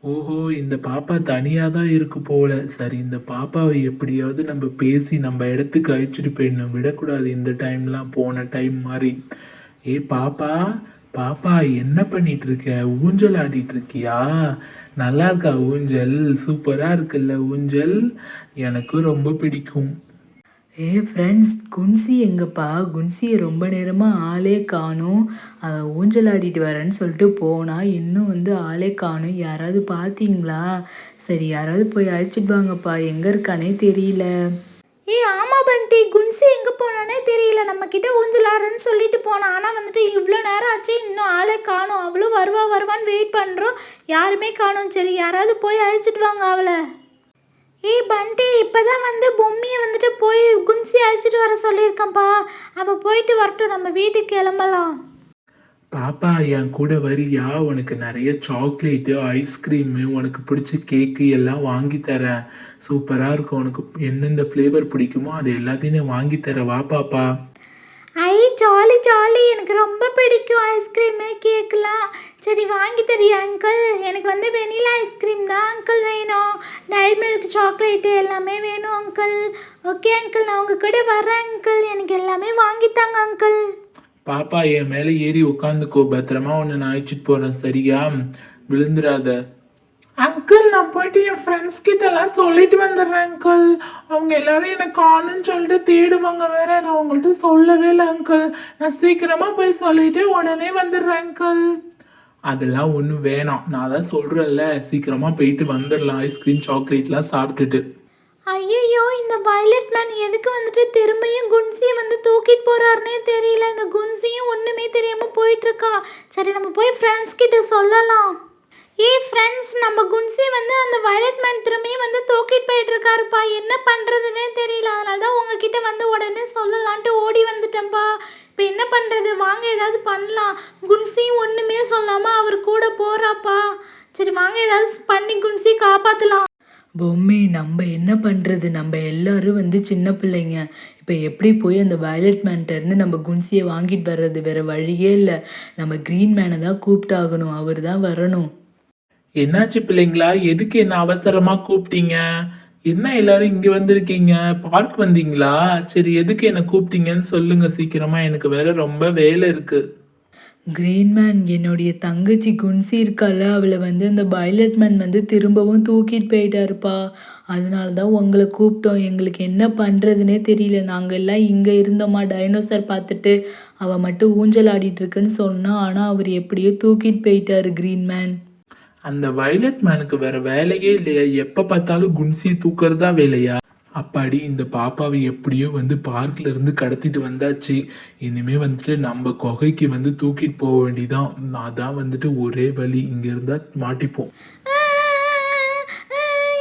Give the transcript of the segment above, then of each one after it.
ஓஹோ! இந்த பாப்பா தனியா தான் இருக்கு போல. சரி இந்த பாப்பாவ எப்படியாவது நம்ம பேசி நம்ம இடத்துக்கு அழைச்சிட்டு போயிடணும். விடக்கூடாது இந்த டைம்லாம் போன டைம் மாரி. ஏய் பாப்பா, பாப்பா என்ன பண்ணிட்டு இருக்க? ஊஞ்சல் ஆடிட்டு இருக்கியா? நல்லா இருக்கா ஊஞ்சல்? சூப்பரா இருக்குல்ல ஊஞ்சல்? எனக்கும் ரொம்ப பிடிக்கும். ஃப்ரெண்ட்ஸ், குன்சி எங்கப்பா? குன்சிய ரொம்ப நேரமா ஆளே காணோம். ஊஞ்சல் ஆடிட்டு வரேன்னு சொல்லிட்டு போனா, இன்னும் வந்து ஆளே காணோம். யாராவது பார்த்தீங்களா? சரி, யாராவது போய் அழைச்சிட்டு வாங்கப்பா. எங்க இருக்கான்னே தெரியல. ஆமா பண்டி, குன்சி எங்க போனானே தெரியல. நம்ம கிட்ட ஊஞ்சல் ஆடுறேன்னு சொல்லிட்டு போனான். ஆனா வந்துட்டு இவ்வளோ நேரம் ஆச்சு, இன்னும் ஆளே காணோம். அவளும் வருவா வருவான்னு வெயிட் பண்றோம். யாருமே காணோம். சரி, யாராவது போய் அழைச்சிட்டு வாங்க அவள. பண்டி, இப்பதான் வந்து பொம்மியை வந்துட்டு போய் குன்சி அழைச்சிட்டு வர சொல்லியிருக்கேன்ப்பா. அவ போயிட்டு வரட்டும், நம்ம வீட்டுக்கு கிளம்பலாம். பாப்பா என் கூட வரியா? உனக்கு நெறைய சாக்லேட்டு, ஐஸ்கிரீமு, உனக்கு பிடிச்ச கேக்கு எல்லாம் வாங்கி தரேன். சூப்பரா இருக்கும். உனக்கு எந்தெந்த ஃப்ளேவர் பிடிக்குமோ அது எல்லாத்தையும் நான் வாங்கி தரேன். வா பாப்பா. ஜாலி ஜாலி, எனக்கு ரொம்ப பிடிக்கும் ஐஸ்கிரீமு கேக்கெலாம். சரி, வாங்கி தரியா அங்கிள்? எனக்கு வந்து வெனிலா ஐஸ்கிரீம் தான் அங்கிள் வேணும். டைரி மில்க் சாக்லேட்டு எல்லாமே வேணும் அங்கிள். ஓகே அங்கிள், நான் உங்கள் கூட வரேன் அங்கிள். எனக்கு எல்லாமே வாங்கித்தாங்க அங்கிள். பாப்பா என் மேல ஏறி உட்காந்துக்கோ. பத்திரமா உன்னை நான் அழைச்சிட்டு போறேன். சரியா? விழுந்துராத. அங்கிள் நான் போயிட்டு என் ஃப்ரெண்ட்ஸ் கிட்ட எல்லாம் சொல்லிட்டு வந்துடுறேன் அங்கிள். அவங்க எல்லாரும் எனக்கு காணும்னு சொல்லிட்டு தேடுவாங்க வேற. நான் உங்கள்கிட்ட சொல்லவே இல்லை அங்கிள். நான் சீக்கிரமா போய் சொல்லிட்டு உடனே வந்துடுறேன் அங்கிள். அதெல்லாம் ஒன்றும் வேணாம். நான் தான் சொல்றேன்ல, சீக்கிரமா போயிட்டு வந்துடலாம் ஐஸ்கிரீம் சாக்லேட்லாம் சாப்பிட்டுட்டு. ஐயையோ! இந்த வயலட் மேன் எதுக்கு வந்துட்டு திரும்பியும் குன்சிய வந்து தூக்கிட்டு போறாருன்னே தெரியல. இந்த குன்சியும் ஒண்ணுமே தெரியாம போயிட்டுருக்கா. சரி, நம்ம போய் ஃப்ரெண்ட்ஸ் கிட்ட சொல்லலாம். ஃப்ரெண்ட்ஸ், நம்ம குன்சி வந்து அந்த வயலட் மேன் திரும்பியும் வந்து தூக்கிட்டு போயிட்டுருக்காருப்பா. என்ன பண்ணுறதுன்னே தெரியல. அதனால தான் உங்ககிட்ட வந்து உடனே சொல்லலான்ட்டு ஓடி வந்துட்டேன்ப்பா. இப்போ என்ன பண்ணுறது? வாங்க ஏதாவது பண்ணலாம். குன்சியும் ஒன்றுமே சொல்லாமல் அவர் கூட போகிறாப்பா. சரி, வாங்க ஏதாவது பண்ணி குன்சி காப்பாற்றலாம். பொம்மி, நம்ம என்ன பண்றது? நம்ம எல்லாரும் வந்து சின்ன பிள்ளைங்க. இப்ப எப்படி போய் அந்த வயலட் மேன்ட்ட இருந்து நம்ம குன்சிய வாங்கிட்டு வர்றது? வேற வழியே இல்ல. நம்ம கிரீன் மேன தான் கூப்பிட்டாகணும். அவர் தான் வரணும். என்னாச்சு பிள்ளைங்களா? எதுக்கு என்ன அவசரமா கூப்பிட்டீங்க? என்ன எல்லாரும் இங்க வந்திருக்கீங்க? பார்க் வந்தீங்களா? சரி எதுக்கு என்ன கூப்பிட்டீங்கன்னு சொல்லுங்க சீக்கிரமா. எனக்கு வேற ரொம்ப வேலை இருக்கு. கிரீன் மேன், என்னுடைய தங்கச்சி குன்சி இருக்கால்ல, அவள வந்து அந்த வயலட் மேன் வந்து திரும்பவும் தூக்கிட்டு போயிட்டாருப்பா. அதனால தான் உங்கள கூப்பிட்டோம். எங்களுக்கு என்ன பண்றதுன்னே தெரியல. நாங்க எல்லாம் இங்க இருந்தோமா, டைனோசர் பார்த்துட்டு, அவ மட்டும் ஊஞ்சல் ஆடிட்டு இருக்குன்னு சொன்னா. ஆனா அவரு எப்படியோ தூக்கிட்டு போயிட்டாரு கிரீன் மேன். அந்த வயலட் மேனுக்கு வேற வேலையே இல்லையா? எப்ப பார்த்தாலும் குன்சி தூக்குறது தான் வேலையா? அப்பாடி இந்த பாப்பாவை எப்படியோ வந்து பார்க்ல இருந்து கடத்திட்டு வந்தாச்சு. இனிமே வந்துட்டு நம்ம குகைக்கு வந்து தூக்கிட்டு போக வேண்டியதான். அதான் வந்துட்டு ஒரே வழி. இங்க இருந்தா மாட்டிப்போம்.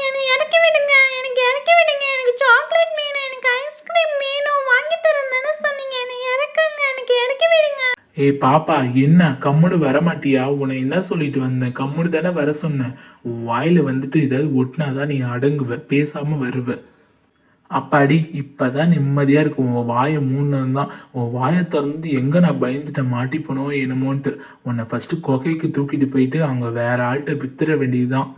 என்னை இறக்கி விடுங்க, எனக்கு இறக்கி விடுங்க. எனக்கு சாக்லேட் வேணும், எனக்கு ஐஸ்கிரீம் வேணும். வாங்கி தரேன் தானே சொன்னீங்க. என்னை இறக்குங்க, எனக்கு இறக்கி விடுங்க. ஏய் பாப்பா, என்ன கம்முனு வரமாட்டியா? உன்னை என்ன சொல்லிட்டு வந்தேன்? கம்முனு தானே வர சொன்னேன். உன் வாயில வந்துட்டு ஏதாவது ஒட்டுனாதான் நீ அடங்குவ, பேசாம வருவ. அப்பாடி இப்பதான் நிம்மதியா இருக்கு. உன் வாயை மூடினதுதான். உன் வாயை திறந்து எங்க நான் பயந்துட்டேன் மாட்டிப்பனோ என்னமோன்ட்டு. உன்னை ஃபர்ஸ்ட் குகைக்கு தூக்கிட்டு போயிட்டு அங்க வேற ஆள்கிட்ட வித்துற வேண்டியதுதான்.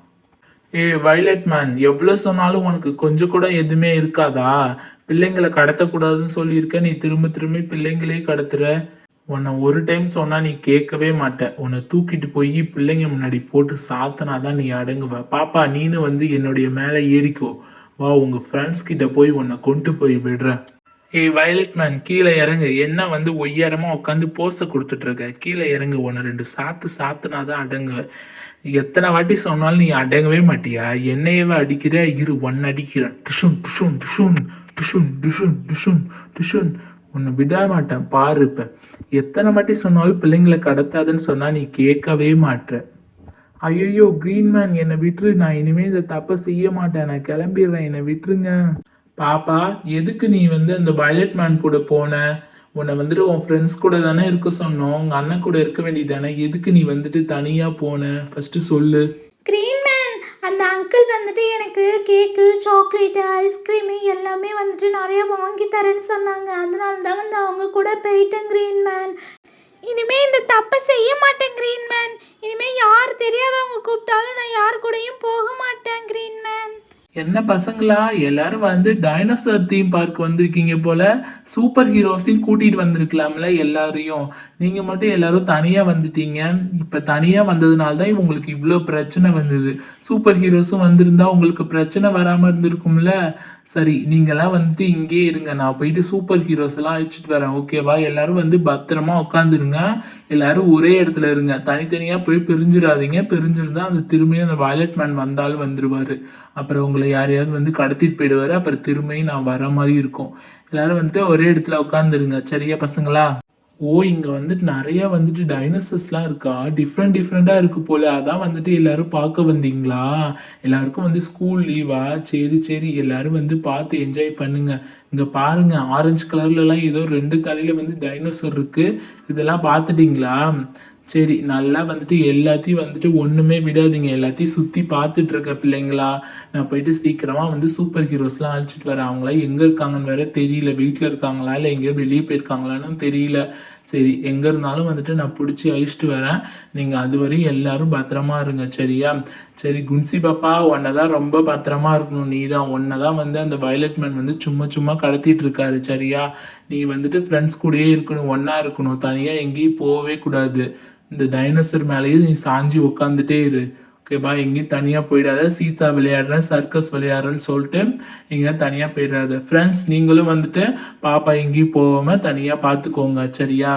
ஏய் வயலட் மேன், எவ்வளவு சொன்னாலும் உனக்கு கொஞ்சம் கூட எதுவுமே இருக்காதா? பிள்ளைங்களை கடத்தக்கூடாதுன்னு சொல்லியிருக்க, நீ திரும்ப திரும்ப பிள்ளைங்களே கடத்துற. உன்னை ஒரு டைம் சொன்னா நீ கேட்கவே மாட்ட. உன்னை தூக்கிட்டு போய் பிள்ளைங்க முன்னாடி போட்டு சாத்தனாதான் நீ அடங்குவ. பாப்பா நீனு வந்து என்னுடைய மேல ஏறிக்கோ. வா உங்க ஃப்ரெண்ட்ஸ் கிட்ட போய் உன்னை கொண்டு போய் விடுறேன். ஏய் வயலட் மேன், கீழே இறங்கு. என்ன வந்து ஒய்யாரமா உட்காந்து போஸ கொடுத்துட்டு இருக்க? கீழே இறங்கு. உன்னை ரெண்டு சாத்து சாத்துனாதான் அடங்குவ. எத்தனை வாட்டி சொன்னாலும் நீ அடங்கவே மாட்டியா? என்னையவே அடிக்கிற. இரு ஒன்னு அடிக்கிறேன். டுஷுன் டுஷுன் டுஷுன் டுஷுன் டுஷுன் டுஷுன் டுஷுன். உன்னை விட மாட்டேன் பாரு. இப்ப எத்தனை வாட்டி சொன்னாலும் பிள்ளைங்களை கடத்தாதுன்னு சொன்னா நீ கேட்கவே மாட்ற. ஐயோ கிரீன் மேன், என்னை விட்டுரு. நான் இனிமே இந்த தப்பை செய்ய மாட்டேன். நான் கிளம்பிடுறேன். என்னை விட்டுருங்க. பாப்பா எதுக்கு நீ வந்து அந்த வயலட் மேன் கூட போன? உன்னை வந்துட்டு உன் ஃப்ரெண்ட்ஸ் கூட தானே இருக்க சொன்னோம். உங்க அண்ணன் கூட இருக்க வேண்டியதானே? எதுக்கு நீ வந்துட்டு தனியா போன? ஃபர்ஸ்ட் சொல்லு. கிரீன் மேன், அந்த அங்கிள் வந்துட்டு எனக்கு கேக்கு, சாக்லேட்டு, ஐஸ்கிரீமு எல்லாமே வந்துட்டு நிறைய வாங்கி தரேன்னு சொன்னாங்க. அதனால தான் வந்து அவங்க கூட போயிட்டேன் கிரீன் மேன். இனிமே இந்த தப்பை செய்ய மாட்டேன் கிரீன்மேன். இனிமே யார் தெரியாதவங்க கூப்பிட்டாலும் நான் யார் கூடயும் போக மாட்டேன் கிரீன்மேன். என்ன பசங்களா எல்லாரும் வந்து டைனோசர் தீம் பார்க் வந்திருக்கீங்க போல. சூப்பர் ஹீரோஸையும் கூட்டிட்டு வந்திருக்கலாம்ல எல்லாரையும். நீங்க மட்டும் எல்லாரும் தனியா வந்துட்டீங்க. இப்ப தனியா வந்ததுனால தான் உங்களுக்கு இவ்ளோ பிரச்சனை வந்தது. சூப்பர் ஹீரோஸும் வந்திருந்தா உங்களுக்கு பிரச்சனை வராம இருந்திருக்கும்ல. சரி நீங்கெல்லாம் வந்துட்டு இங்கேயே இருங்க. நான் போயிட்டு சூப்பர் ஹீரோஸ் எல்லாம் அழைச்சிட்டு வரேன். ஓகேவா? எல்லாரும் வந்து பத்திரமா உட்காந்துருங்க. எல்லாரும் ஒரே இடத்துல இருங்க. தனித்தனியா போய் பிரிஞ்சிடாதீங்க. பிரிஞ்சிருந்தா அந்த திரும்பியும் அந்த வயலட் மேன் வந்தாலும் வந்துருவாரு. அப்புறம் உங்களை யாரையாவது வந்து கடத்திட்டு போயிடுவாரு. அப்புறம் திரும்பியும் நான் வர மாதிரி இருக்கும். எல்லாரும் வந்துட்டு ஒரே இடத்துல உட்காந்துருங்க. சரியா பசங்களா? ஓ! இங்க வந்துட்டு நெறைய வந்துட்டு டைனோசர்ஸ்லாம் இருக்கா? டிஃப்ரெண்ட்டா இருக்கு போல. அதான் வந்துட்டு எல்லாரும் பார்க்க வந்தீங்களா? எல்லாருக்கும் வந்து ஸ்கூல் லீவா? சரி. எல்லாரும் வந்து பார்த்து என்ஜாய் பண்ணுங்க. இங்க பாருங்க ஆரஞ்சு கலர்லலாம் ஏதோ 2 தலையில வந்து டைனோசர் இருக்கு. இதெல்லாம் பார்த்துட்டீங்களா? சரி நல்லா வந்துட்டு எல்லாத்தையும் வந்துட்டு ஒண்ணுமே விடாதீங்க. எல்லாத்தையும் சுத்தி பார்த்துட்டு இருக்க பிள்ளைங்களா. நான் போயிட்டு சீக்கிரமா வந்து சூப்பர் ஹீரோஸ்லாம் அழைச்சிட்டு வரேன். அவங்கலாம் எங்க இருக்காங்கன்னு வேற தெரியல. வீட்ல இருக்காங்களா? இல்ல எங்கேயோ வெளிய போயிருக்காங்களான்னு தெரியல. சரி எங்க இருந்தாலும் வந்துட்டு நான் புடிச்சு அழைச்சிட்டு வரேன். நீங்க அதுவரையும் எல்லாரும் பத்திரமா இருங்க. சரியா? சரி குன்சி பாப்பா உன்ன தான் ரொம்ப பத்திரமா இருக்கணும். நீதான் உன்ன தான் வந்து அந்த வயலட் மேன் வந்து சும்மா கடத்திட்டு இருக்காரு. சரியா? நீ வந்துட்டு ஃப்ரெண்ட்ஸ் கூடயே இருக்கணும். ஒண்ணா இருக்கணும். தனியா எங்கேயும் போவே கூடாது. இந்த டைனோசர் மேலேயே நீ சாஞ்சு உட்காந்துட்டே இரு. ஓகேவா? எங்கேயும் தனியா போயிடாத. சீசா விளையாடுறேன், சர்க்கஸ் விளையாடுறேன்னு சொல்லிட்டு எங்கேயாவது தனியா போயிடாத. ஃப்ரெண்ட்ஸ் நீங்களும் வந்துட்டு பாப்பா எங்கேயும் போகாம தனியா பார்த்துக்கோங்க. சரியா?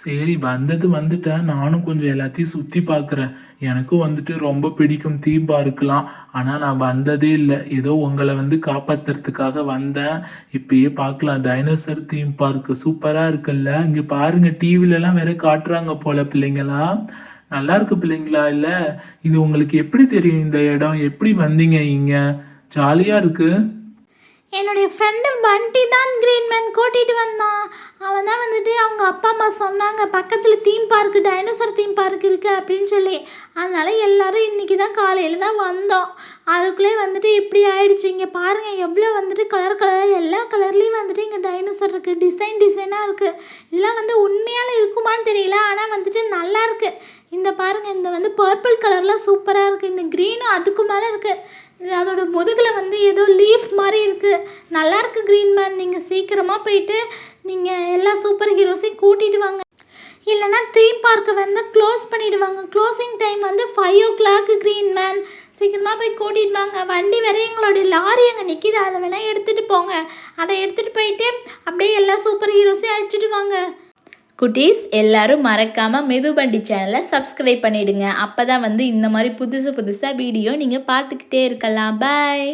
சரி வந்துட்டேன். நானும் கொஞ்சம் எல்லாத்தையும் சுத்தி பார்க்குறேன். எனக்கும் வந்துட்டு ரொம்ப பிடிக்கும் தீம் பார்க்லாம். ஆனா நான் வந்ததே இல்ல. ஏதோ உங்கள வந்து காப்பாத்துறதுக்காக வந்தேன். இப்பயே பார்க்கலாம். டைனோசர் தீம் பார்க் சூப்பரா இருக்குல்ல. இங்க பாருங்க டிவிலலாம் வேற காட்டுறாங்க போல பிள்ளைங்களா. நல்லா இருக்கு பிள்ளைங்களா இல்ல? இது உங்களுக்கு எப்படி தெரியும் இந்த இடம்? எப்படி வந்தீங்க இங்க? ஜாலியா இருக்கு. என்னுடைய ஃப்ரெண்டு பண்டி தான் கிரீன்மேன் கூட்டிகிட்டு வந்தான். அவன் தான் வந்துட்டு அவங்க அப்பா அம்மா சொன்னாங்க பக்கத்தில் theme park dinosaur theme park இருக்குது அப்படின்னு சொல்லி. அதனால எல்லாரும் இன்றைக்கி தான் காலையில் தான் வந்தோம். அதுக்குள்ளே வந்துட்டு இப்படி ஆயிடுச்சு. இங்கே பாருங்கள் எவ்வளோ வந்துட்டு கலராக எல்லா கலர்லேயும் வந்துட்டு இங்கே டைனோசர் இருக்குது. டிசைனாக இருக்குது. இதெல்லாம் வந்து உண்மையால இருக்குமான்னு தெரியல. ஆனால் வந்துட்டு நல்லா இருக்கு. இந்த பாருங்கள் இந்த வந்து பர்பிள் கலர்லாம் சூப்பராக இருக்குது. இந்த க்ரீனும் அதுக்கு மேலே இருக்குது. அதோட முதுகில் வந்து ஏதோ லீஃப் மாதிரி இருக்குது. நல்லாயிருக்கு கிரீன்மேன். நீங்கள் சீக்கிரமாக போயிட்டு நீங்கள் எல்லா சூப்பர் ஹீரோஸையும் கூட்டிகிட்டு வாங்க. இல்லைனா தீம் பார்க்கை வந்து க்ளோஸ் பண்ணிவிடுவாங்க. க்ளோசிங் டைம் வந்து 5 o'clock கிரீன்மேன். சீக்கிரமாக போய் கூட்டிகிட்டு வாங்க. வண்டி வேற எங்களுடைய லாரி அங்கே நிற்கிது. அதை வேணால் எடுத்துகிட்டு போங்க. அதை எடுத்துகிட்டு போயிட்டு அப்படியே எல்லா சூப்பர் ஹீரோஸையும் அழைச்சிட்டு வாங்க. குட்டீஸ் எல்லாரும் மறக்காம மெதுபண்டி சேனலை சப்ஸ்கிரைப் பண்ணிடுங்க. அப்பதான் வந்து இந்த மாதிரி புதுசா வீடியோ நீங்க பார்த்துக்கிட்டே இருக்கலாம். பாய்.